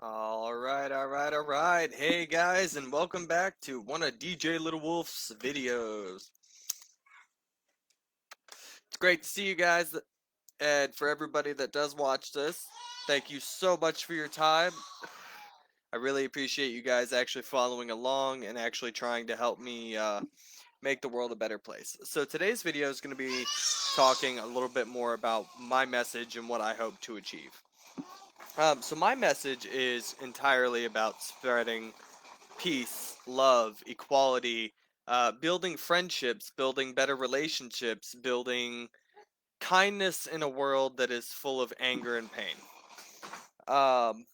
All right. Hey guys, and welcome back to one of DJ Little Wolf's videos. It's great to see you guys, and for everybody that does watch this, thank you so much for your time. I really appreciate you guys actually following along and actually trying to help me make the world a better place. So today's video is going to be talking a little bit more about my message and what I hope to achieve. So my message is entirely about spreading peace, love, equality, building friendships, building better relationships, building kindness in a world that is full of anger and pain. Um,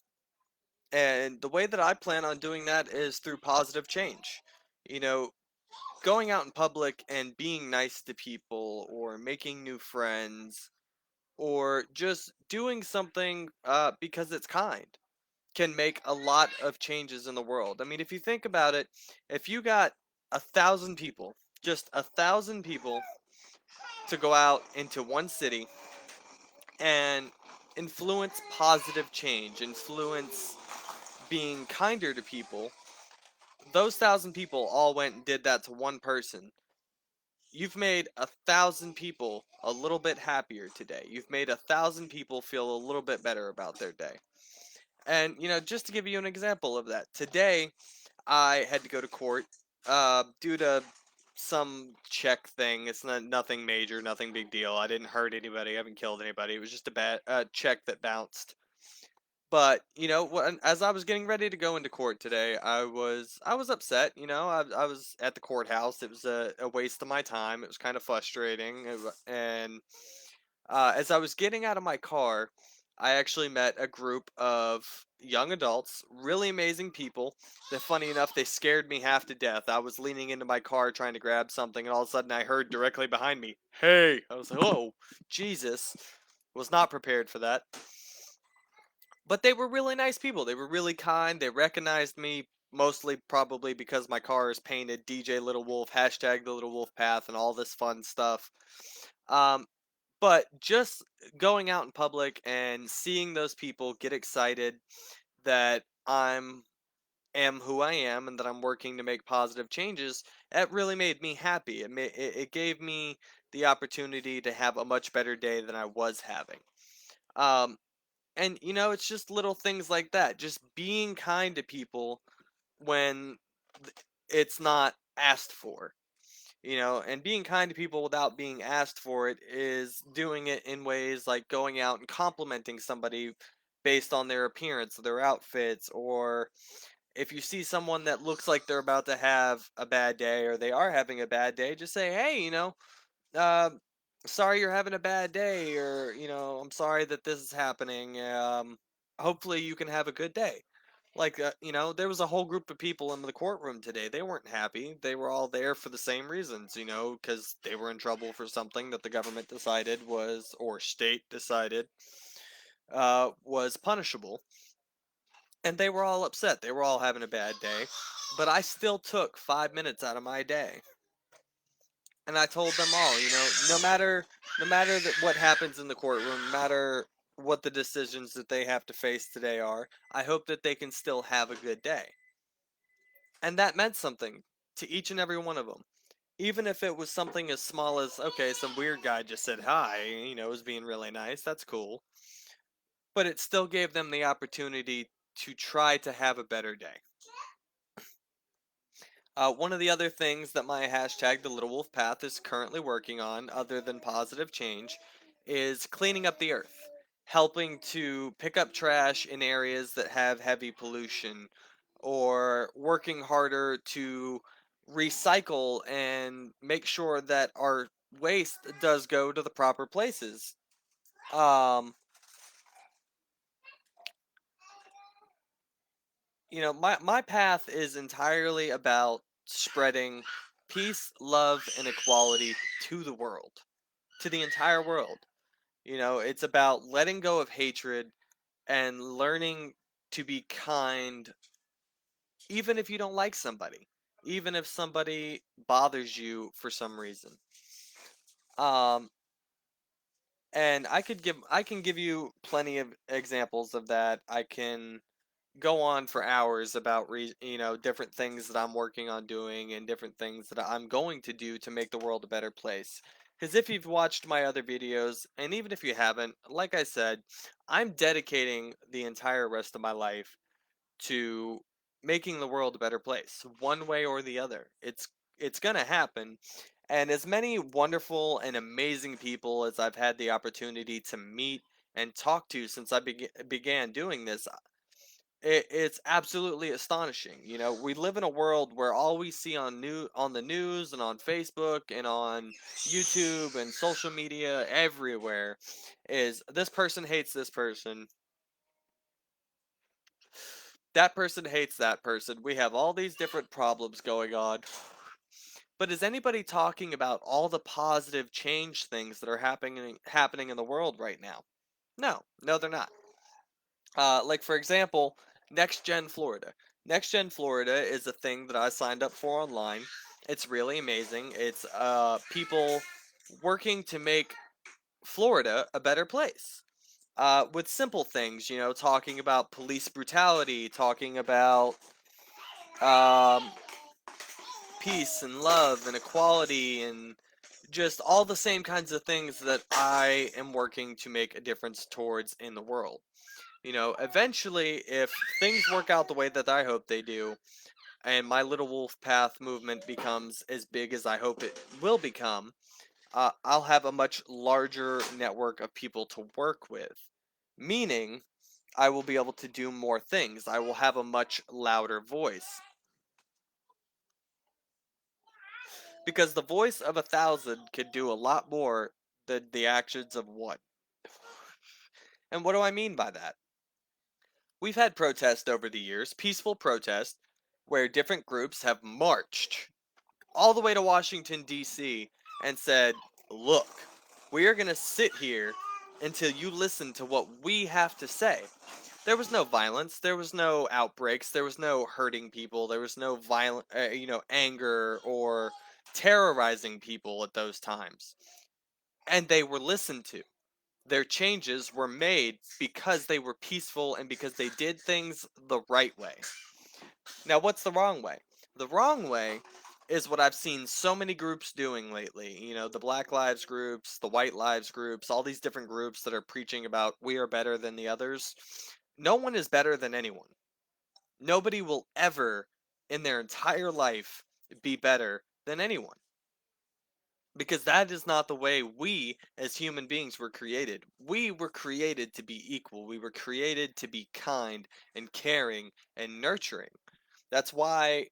and the way that I plan on doing that is through positive change. You know, going out in public and being nice to people, or making new friends, or just doing something because it's kind, can make a lot of changes in the world. I mean, if you think about it, if you got 1,000 people, just 1,000 people, to go out into one city and influence positive change, influence being kinder to people, those 1,000 people all went and did that to one person. You've made 1,000 people a little bit happier today. You've made 1,000 people feel a little bit better about their day. And, just to give you an example of that, today I had to go to court due to some check thing. It's not nothing major, nothing big deal. I didn't hurt anybody. I haven't killed anybody. It was just a bad check that bounced. But as I was getting ready to go into court today, I was upset. I was at the courthouse. It was a waste of my time. It was kind of frustrating. And as I was getting out of my car, I actually met a group of young adults, really amazing people. That, funny enough, they scared me half to death. I was leaning into my car trying to grab something, and all of a sudden I heard directly behind me, "Hey!" I was like, "Oh, Jesus!" Was not prepared for that. But they were really nice people. They were really kind. They recognized me, mostly probably because my car is painted DJ Little Wolf, hashtag the Little Wolf Path, and all this fun stuff. Um, but just going out in public and seeing those people get excited that I'm am who I am and that I'm working to make positive changes, that really made me happy. It gave me the opportunity to have a much better day than I was having. Um, and it's just little things like that, just being kind to people when it's not asked for. And being kind to people without being asked for it is doing it in ways like going out and complimenting somebody based on their appearance, their outfits, or if you see someone that looks like they're about to have a bad day or they are having a bad day, just say, "Hey, uh, sorry you're having a bad day," or, "I'm sorry that this is happening. Hopefully you can have a good day." Like, there was a whole group of people in the courtroom today. They weren't happy. They were all there for the same reasons, because they were in trouble for something that the government decided was, or state decided, was punishable. And they were all upset. They were all having a bad day. But I still took 5 minutes out of my day. And I told them all, no matter what happens in the courtroom, no matter what the decisions that they have to face today are, I hope that they can still have a good day. And that meant something to each and every one of them. Even if it was something as small as, okay, some weird guy just said hi, was being really nice, that's cool. But it still gave them the opportunity to try to have a better day. One of the other things that my hashtag, the Little Wolf Path, is currently working on, other than positive change, is cleaning up the earth, helping to pick up trash in areas that have heavy pollution, or working harder to recycle and make sure that our waste does go to the proper places. Um, my path is entirely about spreading peace, love, and equality to the world, to the entire world. It's about letting go of hatred and learning to be kind, even if you don't like somebody, even if somebody bothers you for some reason. Um, and I can give you plenty of examples of that. I can go on for hours about different things that I'm working on doing and different things that I'm going to do to make the world a better place. Because if you've watched my other videos, and even if you haven't, like I said, I'm dedicating the entire rest of my life to making the world a better place, one way or the other. It's gonna happen. And as many wonderful and amazing people as I've had the opportunity to meet and talk to since I began doing this, it's absolutely astonishing. We live in a world where all we see on the news and on Facebook and on YouTube and social media everywhere is this person hates this person, that person hates that person. We have all these different problems going on. But is anybody talking about all the positive change things that are happening in the world right now? No, no, they're not. Like for example, Next Gen Florida. Next Gen Florida is a thing that I signed up for online. It's really amazing. It's people working to make Florida a better place. With simple things, talking about police brutality, talking about um, peace and love and equality and just all the same kinds of things that I am working to make a difference towards in the world. Eventually, if things work out the way that I hope they do, and my Little Wolf Path movement becomes as big as I hope it will become, I'll have a much larger network of people to work with. Meaning, I will be able to do more things. I will have a much louder voice. Because the voice of 1,000 can do a lot more than the actions of one. And what do I mean by that? We've had protests over the years, peaceful protests, where different groups have marched all the way to Washington, D.C., and said, look, we are going to sit here until you listen to what we have to say. There was no violence, there was no outbreaks, there was no hurting people, there was no violent, anger or terrorizing people at those times. And they were listened to. Their changes were made because they were peaceful and because they did things the right way. Now, what's the wrong way? The wrong way is what I've seen so many groups doing lately. The Black Lives groups, the White Lives groups, all these different groups that are preaching about we are better than the others. No one is better than anyone. Nobody will ever, in their entire life, be better than anyone. Because that is not the way we, as human beings, were created. We were created to be equal. We were created to be kind and caring and nurturing. That's why,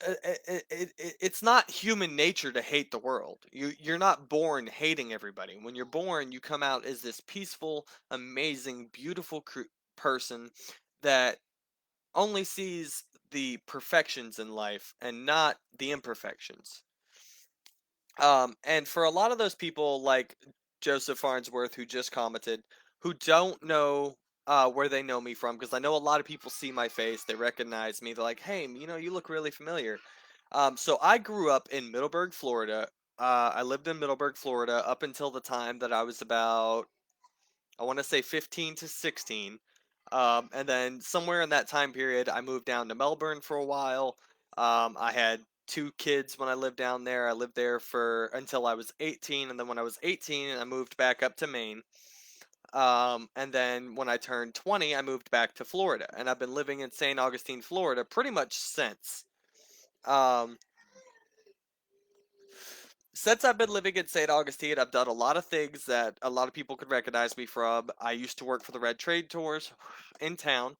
it's not human nature to hate the world. You're not born hating everybody. When you're born, you come out as this peaceful, amazing, beautiful person that only sees the perfections in life and not the imperfections. And for a lot of those people, like Joseph Farnsworth, who just commented, who don't know where they know me from, because I know a lot of people see my face, they recognize me, they're like, "Hey, you look really familiar." So I grew up in Middleburg, Florida. I lived in Middleburg, Florida, up until the time that I was about, I want to say 15 to 16. And then somewhere in that time period, I moved down to Melbourne for a while. I had two kids when I lived down there. I lived there for until I was 18, and then when I was 18, I moved back up to Maine. And then when I turned 20, I moved back to Florida, and I've been living in St. Augustine, Florida, pretty much since. Um, since I've been living in St. Augustine, I've done a lot of things that a lot of people could recognize me from. I used to work for the Red Trade Tours in town.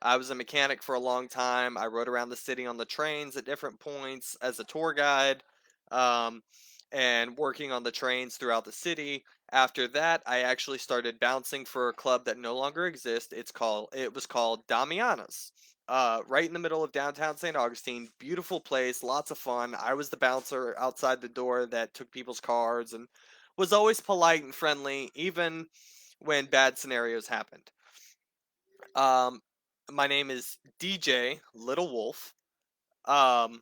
I was a mechanic for a long time. I rode around the city on the trains at different points as a tour guide, um, and working on the trains throughout the city. After that, I actually started bouncing for a club that no longer exists. It was called Damiana's. Right in the middle of downtown St. Augustine, beautiful place, lots of fun. I was the bouncer outside the door that took people's cards and was always polite and friendly, even when bad scenarios happened. Um, my name is DJ Little Wolf. Um,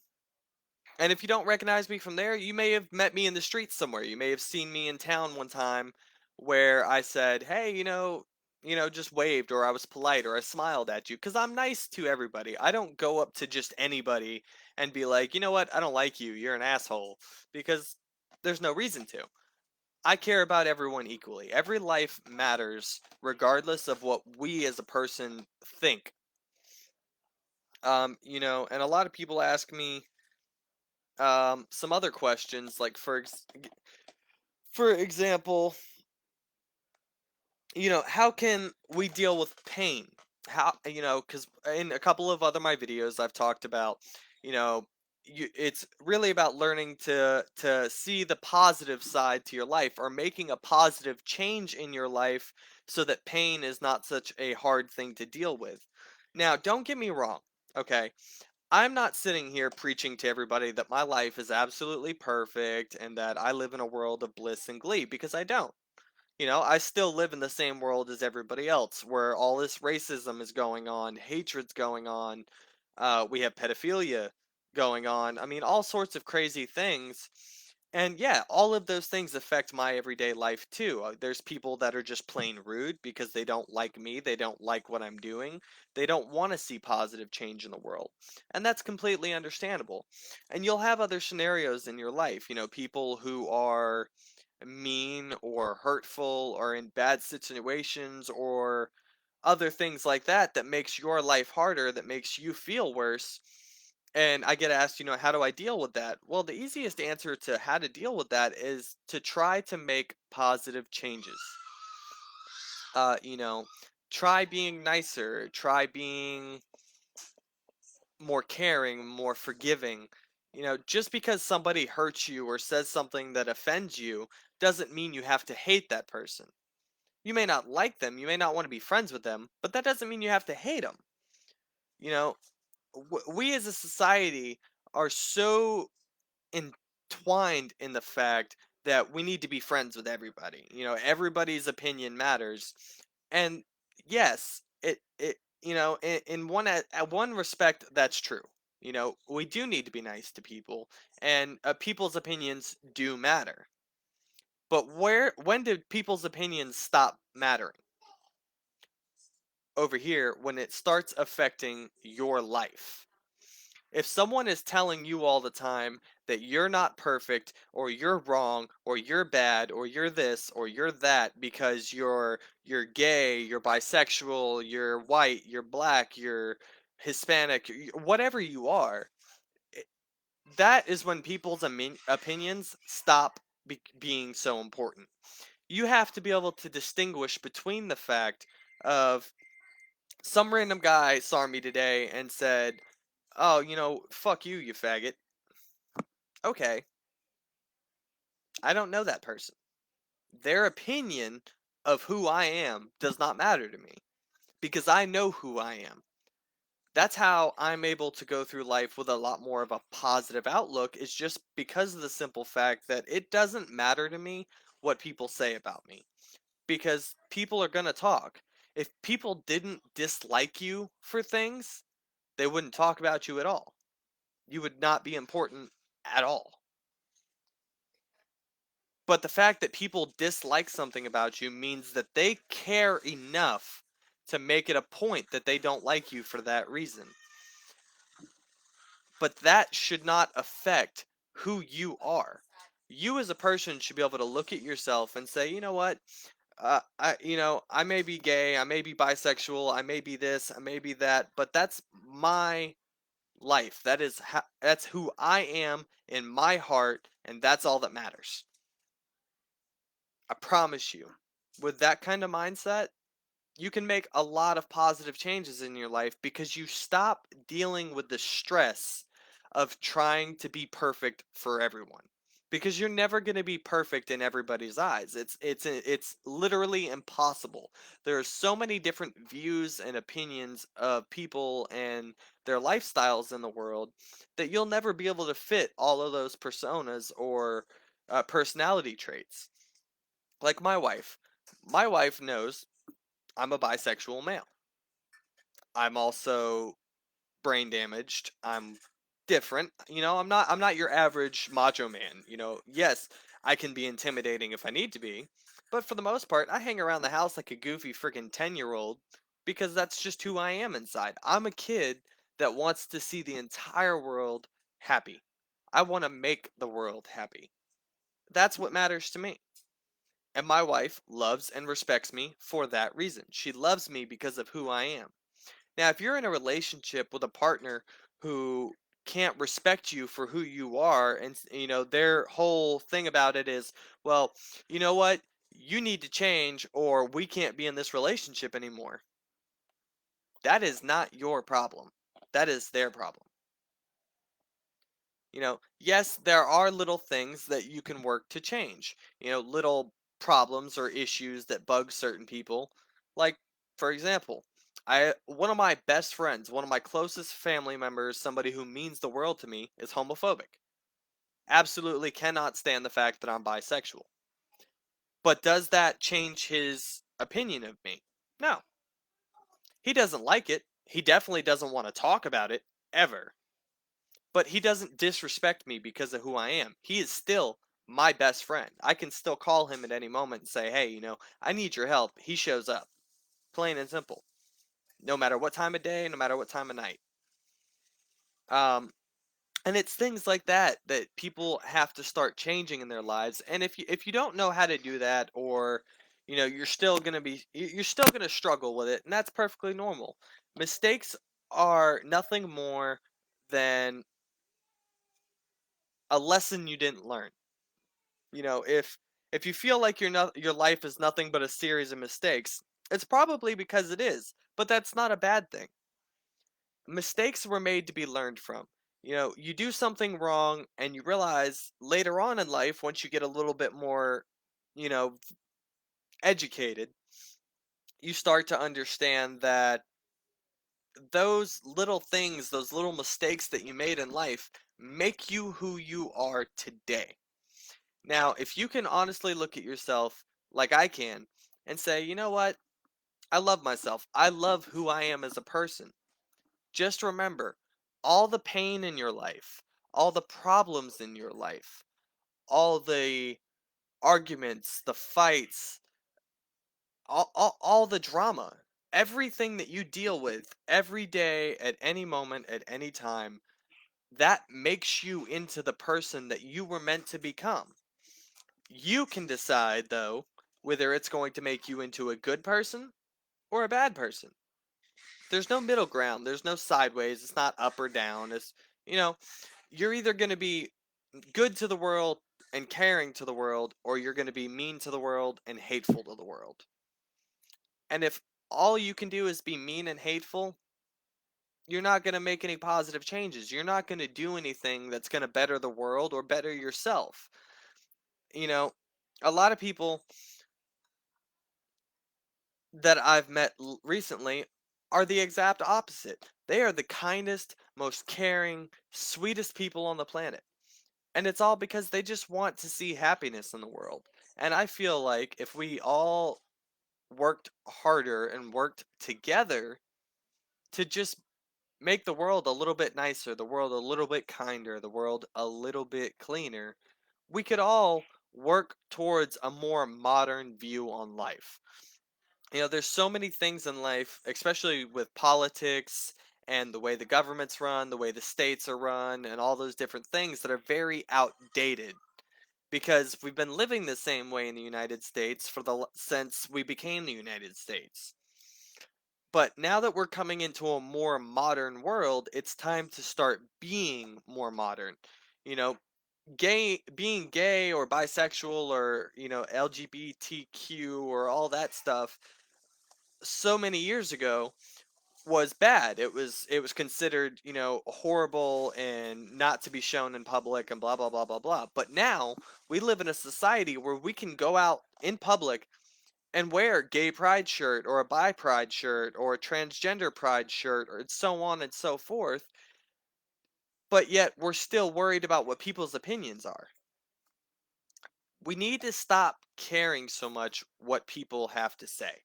and if you don't recognize me from there, you may have met me in the streets somewhere. You may have seen me in town one time where I said, "Hey, just waved, or I was polite, or I smiled at you, because I'm nice to everybody. I don't go up to just anybody and be like, you know what, I don't like you, you're an asshole, because there's no reason to. I care about everyone equally. Every life matters, regardless of what we as a person think. And a lot of people ask me some other questions, like for example, how can we deal with pain? Because in a couple of other my videos, I've talked about, you know, it's really about learning to see the positive side to your life, or making a positive change in your life so that pain is not such a hard thing to deal with. Now, don't get me wrong, okay? I'm not sitting here preaching to everybody that my life is absolutely perfect and that I live in a world of bliss and glee, because I don't. I still live in the same world as everybody else, where all this racism is going on, hatred's going on, we have pedophilia going on. I mean, all sorts of crazy things. And yeah, all of those things affect my everyday life too. There's people that are just plain rude because they don't like me, they don't like what I'm doing, they don't want to see positive change in the world. And that's completely understandable. And you'll have other scenarios in your life, people who are mean or hurtful or in bad situations or other things like that, that makes your life harder, that makes you feel worse. And I get asked, how do I deal with that? Well, the easiest answer to how to deal with that is to try to make positive changes. uh you know Try being nicer, try being more caring, more forgiving. Just because somebody hurts you or says something that offends you doesn't mean you have to hate that person. You may not like them, you may not want to be friends with them, but that doesn't mean you have to hate them. You know, we as a society are so entwined in the fact that we need to be friends with everybody. Everybody's opinion matters. And yes, in at one respect, that's true. We do need to be nice to people, and people's opinions do matter. But when did people's opinions stop mattering? Over here, when it starts affecting your life. If someone is telling you all the time that you're not perfect, or you're wrong, or you're bad, or you're this, or you're that, because you're gay, you're bisexual, you're white, you're black, you're Hispanic, whatever you are, that is when people's opinions stop being so important. You have to be able to distinguish between the fact of some random guy saw me today and said, "Oh, fuck you, you faggot." Okay, I don't know that person. Their opinion of who I am does not matter to me, because I know who I am. That's how I'm able to go through life with a lot more of a positive outlook, is just because of the simple fact that it doesn't matter to me what people say about me, because people are going to talk. If people didn't dislike you for things, they wouldn't talk about you at all. You would not be important at all. But the fact that people dislike something about you means that they care enough to make it a point that they don't like you for that reason. But that should not affect who you are. You as a person should be able to look at yourself and say, you know what? I may be gay, I may be bisexual, I may be this, I may be that, but that's my life. That's who I am in my heart, and that's all that matters. I promise you. With that kind of mindset, you can make a lot of positive changes in your life, because you stop dealing with the stress of trying to be perfect for everyone. Because you're never going to be perfect in everybody's eyes. It's literally impossible. There are so many different views and opinions of people and their lifestyles in the world, that you'll never be able to fit all of those personas or personality traits. Like my wife. My wife knows I'm a bisexual male. I'm also brain damaged. I'm different. I'm not your average macho man. Yes, I can be intimidating if I need to be, But for the most part, I hang around the house like a goofy freaking 10-year-old because that's just who I am inside. I'm a kid that wants to see the entire world happy. I want to make the world happy. That's what matters to me. And my wife loves and respects me for that reason. She loves me because of who I am. Now, if you're in a relationship with a partner who can't respect you for who you are, and their whole thing about it is, well, you know what? You need to change or we can't be in this relationship anymore. That is not your problem. That is their problem. Yes, there are little things that you can work to change. Little problems or issues that bug certain people. Like, for example, one of my best friends, one of my closest family members, somebody who means the world to me, is homophobic. Absolutely cannot stand the fact that I'm bisexual. But does that change his opinion of me? No. He doesn't like it. He definitely doesn't want to talk about it ever. But he doesn't disrespect me because of who I am. He is still my best friend. I can still call him at any moment and say, hey, I need your help. He shows up. Plain and simple. No matter what time of day, no matter what time of night. Um, and it's things like that that people have to start changing in their lives. And if you don't know how to do that, or you're still gonna struggle with it, and that's perfectly normal. Mistakes are nothing more than a lesson you didn't learn. If you feel like your life is nothing but a series of mistakes, it's probably because it is, but that's not a bad thing. Mistakes were made to be learned from. You do something wrong and you realize later on in life, once you get a little bit more, you know, educated, you start to understand that those little things, those little mistakes that you made in life make you who you are today. Now, if you can honestly look at yourself like I can and say, you know what? I love myself. I love who I am as a person. Just remember all the pain in your life, all the problems in your life, all the arguments, the fights, all the drama, everything that you deal with every day, at any moment, at any time, that makes you into the person that you were meant to become. You can decide, though, whether it's going to make you into a good person or a bad person. There's no middle ground. There's no sideways. It's not up or down. You know, you're either going to be good to the world and caring to the world, or you're going to be mean to the world and hateful to the world. And if all you can do is be mean and hateful, you're not going to make any positive changes. You're not going to do anything that's going to better the world or better yourself. You know, a lot of people that I've met recently are the exact opposite. They are the kindest, most caring, sweetest people on the planet. And it's all because they just want to see happiness in the world. And I feel like if we all worked harder and worked together to just make the world a little bit nicer, the world a little bit kinder, the world a little bit cleaner, we could all work towards a more modern view on life. There's so many things in life, especially with politics and the way the governments run, the way the states are run, and all those different things that are very outdated because we've been living the same way in the United States since we became the United States. But now that we're coming into a more modern world, it's time to start being more modern. You know, being gay or bisexual or, LGBTQ or all that stuff so many years ago was bad. It was considered, horrible and not to be shown in public and blah blah blah blah blah. But now we live in a society where we can go out in public and wear a gay pride shirt or a bi pride shirt or a transgender pride shirt or so on and so forth, but yet we're still worried about what people's opinions are. We need to stop caring so much what people have to say,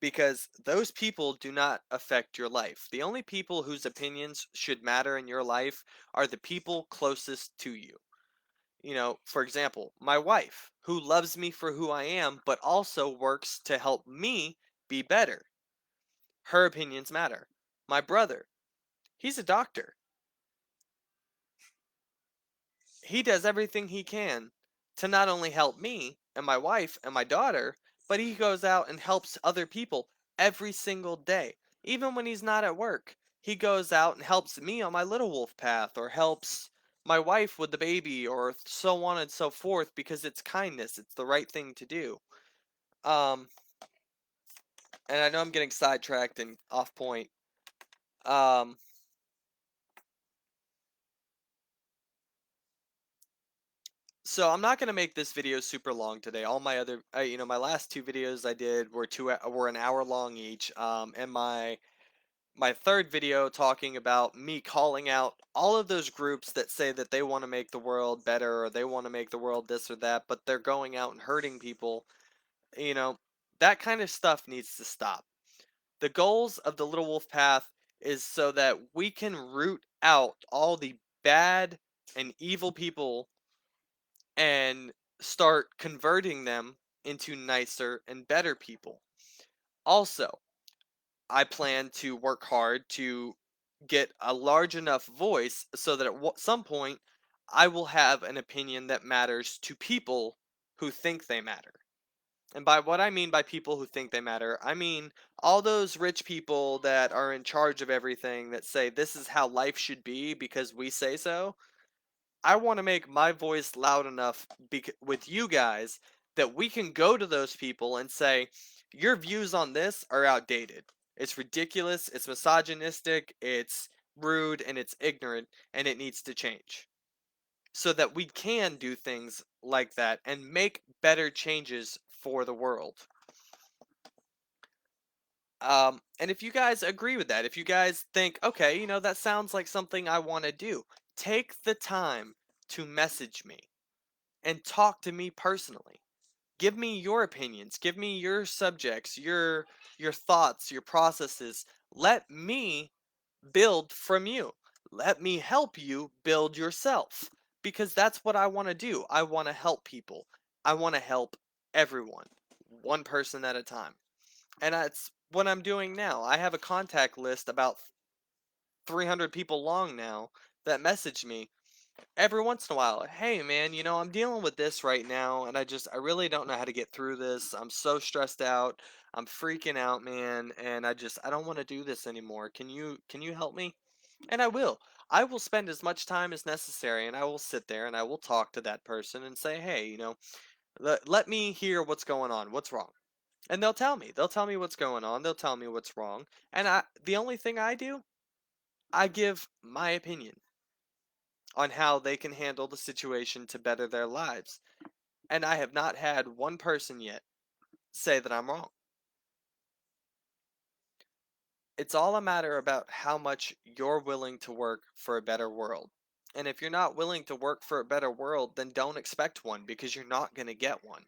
because those people do not affect your life. The only people whose opinions should matter in your life are the people closest to you. For example, my wife, who loves me for who I am, but also works to help me be better. Her opinions matter. My brother, he's a doctor. He does everything he can to not only help me and my wife and my daughter, but he goes out and helps other people every single day. Even when he's not at work, he goes out and helps me on my little wolf path or helps my wife with the baby or so on and so forth because it's kindness. It's the right thing to do. Um, and I know I'm getting sidetracked and off point. Um, So I'm not gonna make this video super long today. All my other, my last two videos I did were were an hour long each. And my third video talking about me calling out all of those groups that say that they want to make the world better or they want to make the world this or that, but they're going out and hurting people. You know, that kind of stuff needs to stop. The goals of the Little Wolf Path is so that we can root out all the bad and evil people and start converting them into nicer and better people. Also, I plan to work hard to get a large enough voice so that at some point I will have an opinion that matters to people who think they matter. And by what I mean by people who think they matter, I mean all those rich people that are in charge of everything that say this is how life should be because we say so. I want to make my voice loud enough with you guys that we can go to those people and say, your views on this are outdated. It's ridiculous, it's misogynistic, it's rude, and it's ignorant, and it needs to change. So that we can do things like that and make better changes for the world. And if you guys agree with that, if you guys think, okay, that sounds like something I want to do, take the time to message me and talk to me personally. Give me your opinions, give me your subjects, your thoughts, your processes. Let me build from you. Let me help you build yourself because that's what I want to do. I want to help people. I want to help everyone, one person at a time. And that's what I'm doing now. I have a contact list about 300 people long now that message me every once in a while. Hey man, I'm dealing with this right now and I really don't know how to get through this. I'm so stressed out. I'm freaking out, man, and I don't want to do this anymore. Can you help me? And I will. I will spend as much time as necessary and I will sit there and I will talk to that person and say, "Hey, let me hear what's going on. What's wrong?" And they'll tell me. They'll tell me what's going on. They'll tell me what's wrong. And the only thing I do, I give my opinion on how they can handle the situation to better their lives. And I have not had one person yet say that I'm wrong. It's all a matter about how much you're willing to work for a better world. And if you're not willing to work for a better world, then don't expect one because you're not going to get one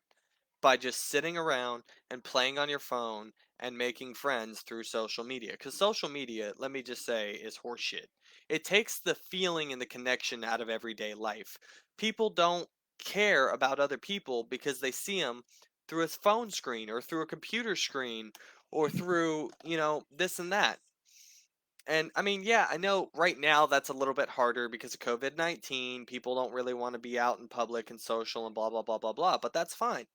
by just sitting around and playing on your phone and making friends through social media. Because social media, let me just say, is horseshit. It takes the feeling and the connection out of everyday life. People don't care about other people because they see them through a phone screen or through a computer screen or through, this and that. And I mean, yeah, I know right now that's a little bit harder because of COVID-19. People don't really want to be out in public and social and blah, blah, blah, blah, blah, but that's fine.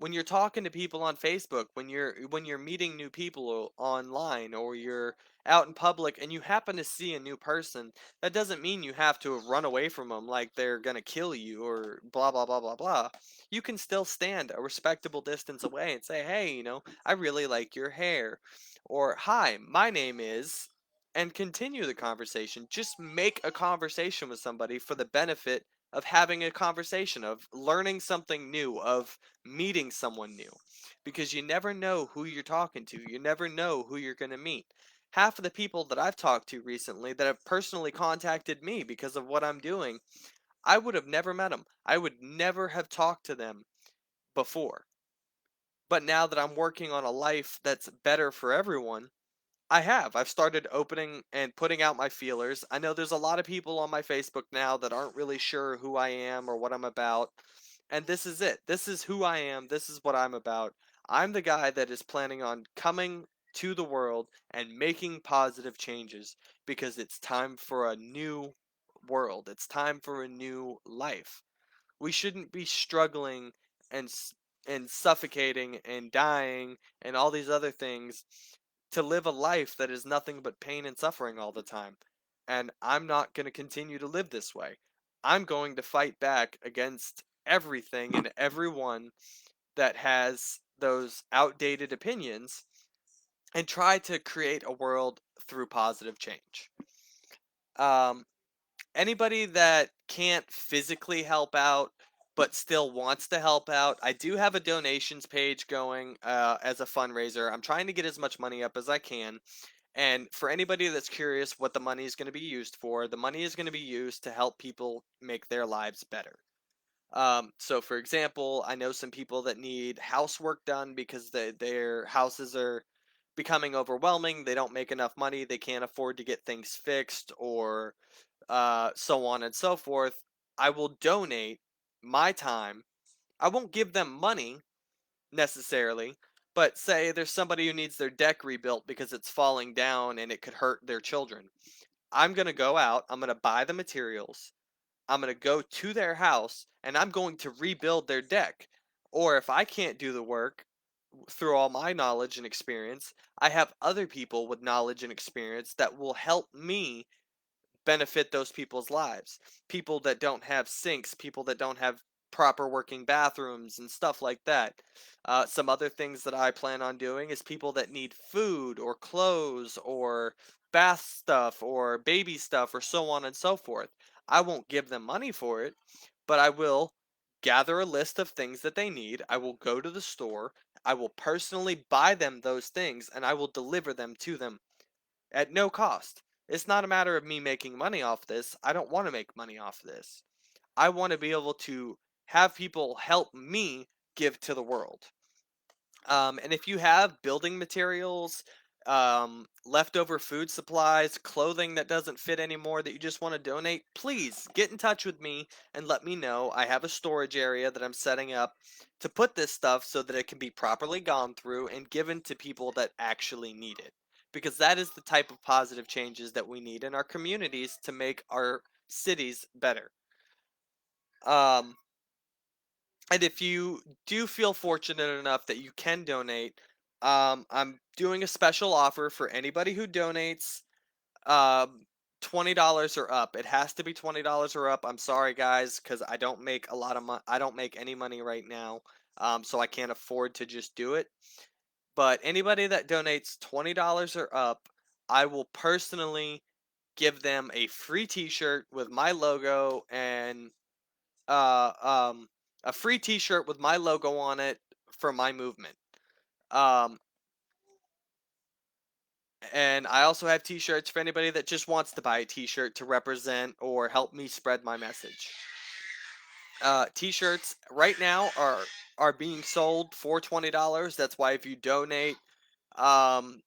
When you're talking to people on Facebook, when you're meeting new people online or you're out in public and you happen to see a new person, that doesn't mean you have to run away from them like they're going to kill you or blah blah blah blah blah. You can still stand a respectable distance away and say, "Hey, I really like your hair." Or, "Hi, my name is," and continue the conversation. Just make a conversation with somebody for the benefit of having a conversation, of learning something new, of meeting someone new, because you never know who you're talking to. You never know who you're going to meet. Half of the people that I've talked to recently that have personally contacted me because of what I'm doing, I would have never met them. I would never have talked to them before. But now that I'm working on a life that's better for everyone, I have. I've started opening and putting out my feelers. I know there's a lot of people on my Facebook now that aren't really sure who I am or what I'm about. And this is it. This is who I am. This is what I'm about. I'm the guy that is planning on coming to the world and making positive changes because it's time for a new world. It's time for a new life. We shouldn't be struggling and and suffocating and dying and all these other things to live a life that is nothing but pain and suffering all the time. And I'm not going to continue to live this way. I'm going to fight back against everything and everyone that has those outdated opinions and try to create a world through positive change. Um, Anybody that can't physically help out but still wants to help out, I do have a donations page going as a fundraiser. I'm trying to get as much money up as I can. And for anybody that's curious what the money is going to be used for, the money is going to be used to help people make their lives better. So, for example, I know some people that need housework done because their houses are becoming overwhelming. They don't make enough money. They can't afford to get things fixed or so on and so forth. I will donate my time. I won't give them money necessarily, but say there's somebody who needs their deck rebuilt because it's falling down and it could hurt their children. I'm going to go out, I'm going to buy the materials, I'm going to go to their house, and I'm going to rebuild their deck. Or if I can't do the work through all my knowledge and experience, I have other people with knowledge and experience that will help me benefit those people's lives. People that don't have sinks, people that don't have proper working bathrooms and stuff like that. Some other things that I plan on doing is people that need food or clothes or bath stuff or baby stuff or so on and so forth. I won't give them money for it, but I will gather a list of things that they need. I will go to the store. I will personally buy them those things and I will deliver them to them at no cost. It's not a matter of me making money off this. I don't want to make money off this. I want to be able to have people help me give to the world. And if you have building materials, leftover food supplies, clothing that doesn't fit anymore that you just want to donate, please get in touch with me and let me know. I have a storage area that I'm setting up to put this stuff so that it can be properly gone through and given to people that actually need it. Because that is the type of positive changes that we need in our communities to make our cities better. Um, and if you do feel fortunate enough that you can donate, I'm doing a special offer for anybody who donates um, $20 or up. It has to be $20 or up. I'm sorry, guys, because I don't make a lot of money. I don't make any money right now, so I can't afford to just do it. But anybody that donates $20 or up, I will personally give them a free T-shirt with my logo and uh, um, a free T-shirt with my logo on it for my movement. Um, and I also have T-shirts for anybody that just wants to buy a T-shirt to represent or help me spread my message. T-shirts right now are being sold for $20. That's why if you donate um,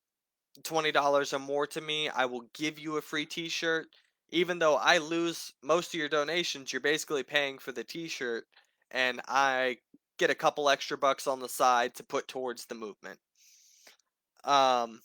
$20 or more to me, I will give you a free T-shirt. Even though I lose most of your donations, you're basically paying for the T-shirt, and I get a couple extra bucks on the side to put towards the movement. Um,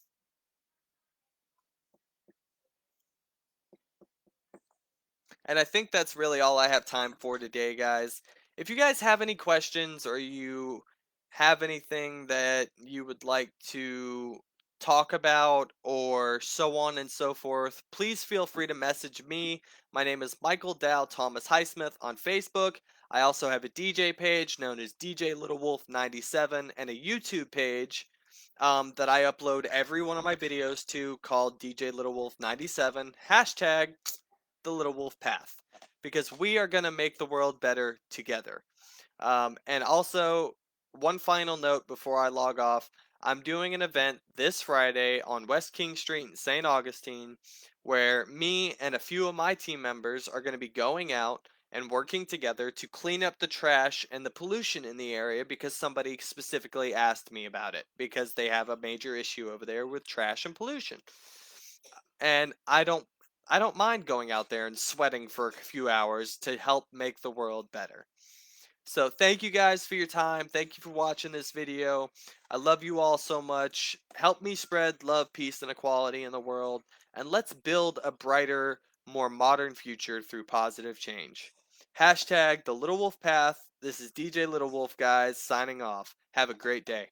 And I think that's really all I have time for today, guys. If you guys have any questions or you have anything that you would like to talk about or so on and so forth, please feel free to message me. My name is Michael Dow Thomas Highsmith on Facebook. I also have a DJ page known as DJ Little Wolf 97 and a YouTube page that I upload every one of my videos to called DJ Little Wolf 97. Hashtag the Little Wolf Path because we are going to make the world better together. And also, one final note before I log off, I'm doing an event this Friday on West King Street in St. Augustine where me and a few of my team members are going to be going out and working together to clean up the trash and the pollution in the area because somebody specifically asked me about it because they have a major issue over there with trash and pollution. And I don't mind going out there and sweating for a few hours to help make the world better. So thank you guys for your time. Thank you for watching this video. I love you all so much. Help me spread love, peace, and equality in the world. And let's build a brighter, more modern future through positive change. Hashtag the Little Wolf Path. This is DJ Little Wolf, guys, signing off. Have a great day.